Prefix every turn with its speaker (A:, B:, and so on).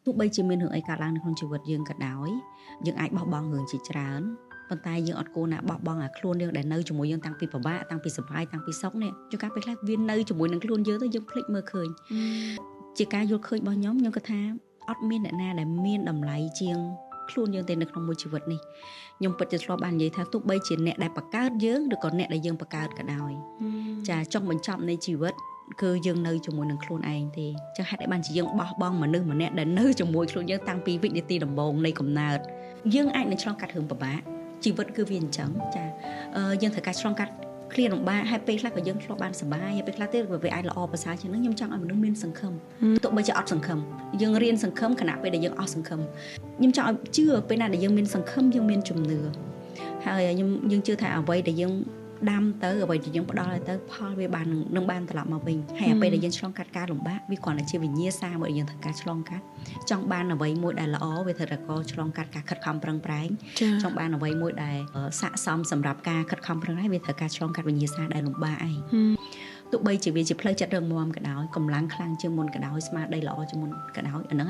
A: ទោះបីជាមានរឿងអីកើតឡើងនៅក្នុងជីវិតយើងក៏ដោយយើងអាចបោះបង់រឿងជាច្រើនប៉ុន្តែយើងអត់គួរណាបោះបង់អាខ្លួនយើងដែលនៅជាមួយយើងតាំងពីពិបាកតាំងពីសុបាយតាំងពីសុខនេះជួនកាលពេលខ្លះវានៅជាមួយនឹងខ្លួនយើងទៅយើងភ្លេចមើលឃើញជាការយល់ឃើញរបស់ខ្ញុំគិតថាអត់មានអ្នកណាដែលមានតម្លៃជាងខ្លួនយើងទេនៅក្នុងមួយជីវិតនេះខ្ញុំពិតជាធ្លាប់បាននិយាយថាទោះបីជាអ្នកដែលបង្កើតយើងឬក៏អ្នកដែលយើងបង្កើតក៏ដោយចាចុងបញ្ចប់នៃជីវិតគឺយើងនៅជាមួយនឹងខ្លួនឯងទេចឹងហេតុអីបានជាយើងបោះបង់មនុស្សម្នាក់ដែលនៅជាមួយខ្លួនយើងតាំងពីវិនាទីដំបូងនៃកំណើតយើងអាចនឹងឆ្លងកាត់រឿងពិបាកជីវិតគឺវាអញ្ចឹងចាយើងត្រូវការឆ្លងកាត់ឃ្លាលំបាកហើយពេលខ្លះក៏យើងធ្លាប់បានសុបាយហើយពេលខ្លះទៀតវាអាចល្អប្រសើរជាងនឹងខ្ញុំចង់ឲ្យមនុស្សមានសង្ឃឹមទោះបីជាអត់សង្ឃឹមយើងរៀនសង្ឃឹមខណៈពេលដែលយើងអស់សង្ឃឹមខ្ញុំចង់ឲ្យជឿពេលណាដែលយើងមានសង្ឃឹមយើងមានជំនឿហើយយើងជឿថាអ្វីដែលយើងដាំទៅអ្វីដែលយើងផ្ដល់ឲ្យទៅផលវាបាននឹងបានត្រឡប់មកវិញហើយពេលដែលយើងឆ្លងកាត់ការលំបាកវាគ្រាន់តែជាវិញ្ញាសាមួយដែលយើងត្រូវការឆ្លងកាត់ចង់បានអ្វីមួយដែលល្អវាត្រូវតែឆ្លងកាត់ការខិតខំប្រឹងប្រែងចង់បានអ្វីមួយដែលស័ក្តិសមសម្រាប់ការខិតខំប្រឹងប្រែងវាត្រូវការឆ្លងកាត់វិញ្ញាសាដែលលំបាកឯងទោះបីជាវាជាផ្លូវចិត្តរឹងមាំក៏ដោយកម្លាំងខ្លាំងជាងមុនក៏ដោយស្មារតីល្អជាងមុនក៏ដោយអាហ្នឹង